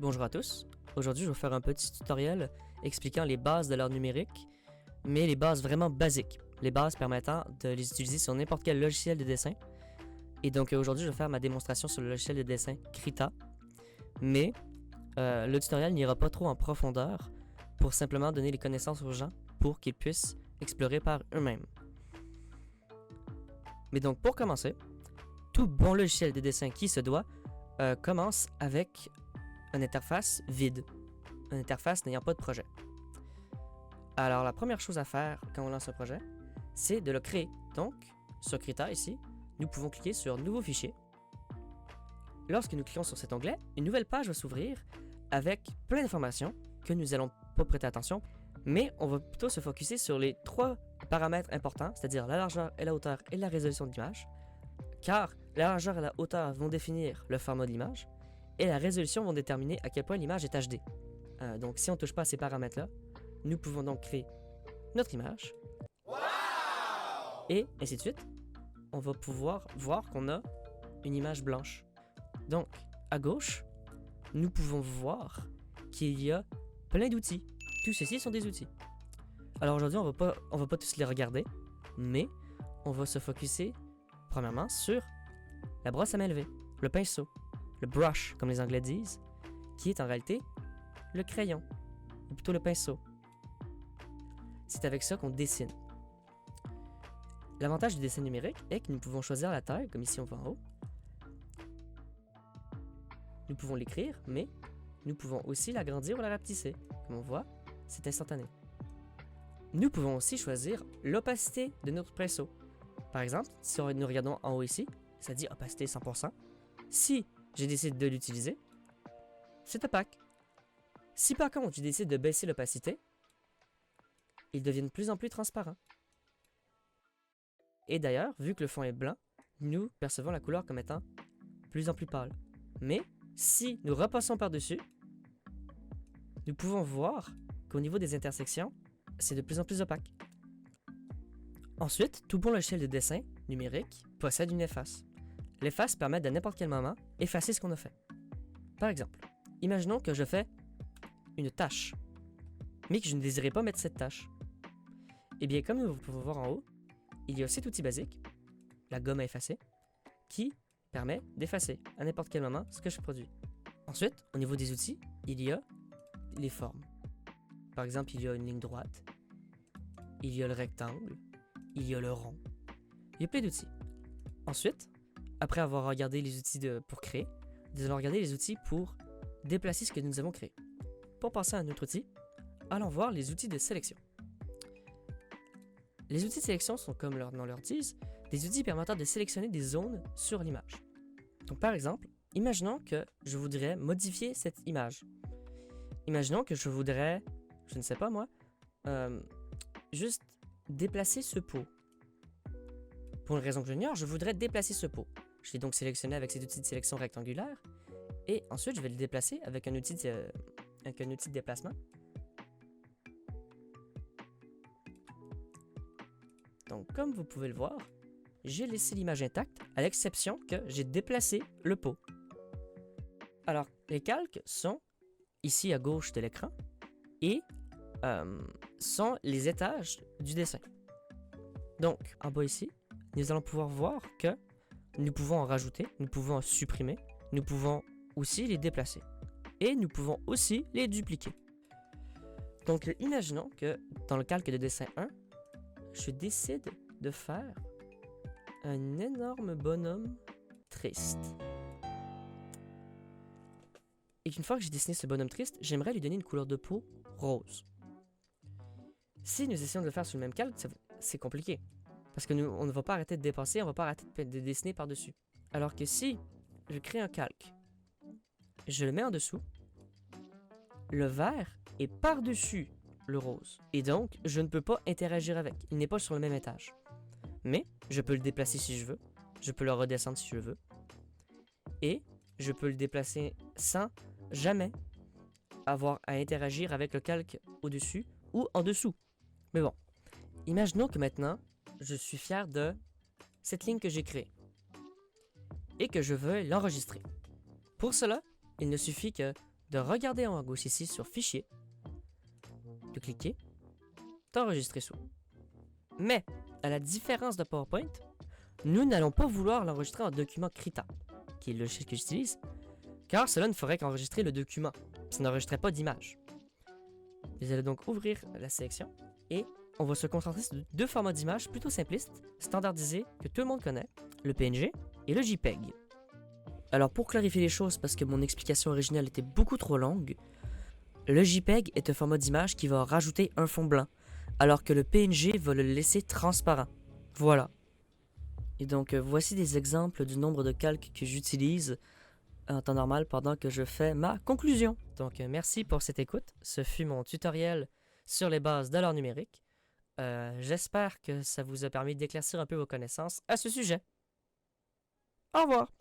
Bonjour à tous, aujourd'hui je vais faire un petit tutoriel expliquant les bases de l'art numérique, mais les bases vraiment basiques, les bases permettant de les utiliser sur n'importe quel logiciel de dessin. Et donc aujourd'hui je vais faire ma démonstration sur le logiciel de dessin Krita, mais le tutoriel n'ira pas trop en profondeur pour simplement donner les connaissances aux gens pour qu'ils puissent explorer par eux-mêmes. Mais donc pour commencer, tout bon logiciel de dessin qui se doit commence avec une interface vide, une interface n'ayant pas de projet. Alors la première chose à faire quand on lance un projet, c'est de le créer. Donc, sur Krita ici, nous pouvons cliquer sur Nouveau fichier. Lorsque nous cliquons sur cet onglet, une nouvelle page va s'ouvrir avec plein d'informations que nous n'allons pas prêter attention, mais on va plutôt se focusser sur les trois paramètres importants, c'est-à-dire la largeur et la hauteur et la résolution de l'image, car la largeur et la hauteur vont définir le format de l'image, et la résolution vont déterminer à quel point l'image est HD. Donc si on ne touche pas à ces paramètres-là, nous pouvons donc créer notre image. Wow! Et ainsi de suite. On va pouvoir voir qu'on a une image blanche. Donc, à gauche, nous pouvons voir qu'il y a plein d'outils. Tous ceux-ci sont des outils. Alors aujourd'hui, on va pas tous les regarder, mais on va se focuser premièrement sur la brosse à main levée, le pinceau, le brush, comme les Anglais disent, qui est en réalité le crayon, ou plutôt le pinceau. C'est avec ça qu'on dessine. L'avantage du dessin numérique est que nous pouvons choisir la taille, comme ici on voit en haut. Nous pouvons l'écrire, mais nous pouvons aussi l'agrandir ou la rapetisser. Comme on voit, c'est instantané. Nous pouvons aussi choisir l'opacité de notre pinceau. Par exemple, si nous regardons en haut ici, ça dit opacité 100%. Si je décide de l'utiliser, c'est opaque. Si par contre je décide de baisser l'opacité, il devient de plus en plus transparent. Et d'ailleurs, vu que le fond est blanc, nous percevons la couleur comme étant plus en plus pâle. Mais si nous repassons par-dessus, nous pouvons voir qu'au niveau des intersections, c'est de plus en plus opaque. Ensuite, tout bon logiciel de dessin numérique possède une efface. L'efface permet de n'importe quel moment effacer ce qu'on a fait. Par exemple, imaginons que je fais une tâche, mais que je ne désirais pas mettre cette tâche. Et bien, comme vous pouvez voir en haut, il y a cet outil basique, la gomme à effacer, qui permet d'effacer à n'importe quel moment ce que je produis. Ensuite, au niveau des outils, il y a les formes. Par exemple, il y a une ligne droite, il y a le rectangle, il y a le rond. Il y a plein d'outils. Ensuite, après avoir regardé les outils pour créer, nous allons regarder les outils pour déplacer ce que nous avons créé. Pour passer à un autre outil, allons voir les outils de sélection. Les outils de sélection sont, comme leur nom leur dit, des outils permettant de sélectionner des zones sur l'image. Donc par exemple, imaginons que je voudrais modifier cette image. Imaginons que je voudrais, je ne sais pas moi, juste déplacer ce pot. Pour une raison que j'ignore, je voudrais déplacer ce pot. Je l'ai donc sélectionné avec cet outil de sélection rectangulaire et ensuite je vais le déplacer avec un outil de déplacement. Donc comme vous pouvez le voir, j'ai laissé l'image intacte à l'exception que j'ai déplacé le pot. Alors les calques sont ici à gauche de l'écran et sont les étages du dessin. Donc en bas ici, nous allons pouvoir voir que nous pouvons en rajouter, nous pouvons en supprimer, nous pouvons aussi les déplacer. Et nous pouvons aussi les dupliquer. Donc imaginons que dans le calque de dessin 1, je décide de faire un énorme bonhomme triste. Et qu'une fois que j'ai dessiné ce bonhomme triste, j'aimerais lui donner une couleur de peau rose. Si nous essayons de le faire sur le même calque, c'est compliqué. Parce que on ne va pas arrêter de dépasser, on ne va pas arrêter de dessiner par-dessus. Alors que si je crée un calque, je le mets en dessous, le vert est par-dessus le rose. Et donc, je ne peux pas interagir avec. Il n'est pas sur le même étage. Mais, je peux le déplacer si je veux. Je peux le redescendre si je veux. Et, je peux le déplacer sans jamais avoir à interagir avec le calque au-dessus ou en dessous. Mais bon, imaginons que maintenant, je suis fier de cette ligne que j'ai créée et que je veux l'enregistrer. Pour cela, il ne suffit que de regarder en haut à gauche ici sur Fichier, de cliquer, d'enregistrer sous. Mais, à la différence de PowerPoint, nous n'allons pas vouloir l'enregistrer en document Krita, qui est le logiciel que j'utilise, car cela ne ferait qu'enregistrer le document. Ça n'enregistrerait pas d'image. Vous allez donc ouvrir la sélection et on va se concentrer sur deux formats d'image plutôt simplistes, standardisés, que tout le monde connaît, le PNG et le JPEG. Alors pour clarifier les choses, parce que mon explication originale était beaucoup trop longue, le JPEG est un format d'image qui va rajouter un fond blanc, alors que le PNG va le laisser transparent. Voilà. Et donc voici des exemples du nombre de calques que j'utilise en temps normal pendant que je fais ma conclusion. Donc merci pour cette écoute. Ce fut mon tutoriel sur les bases de l'art numérique. J'espère que ça vous a permis d'éclaircir un peu vos connaissances à ce sujet. Au revoir!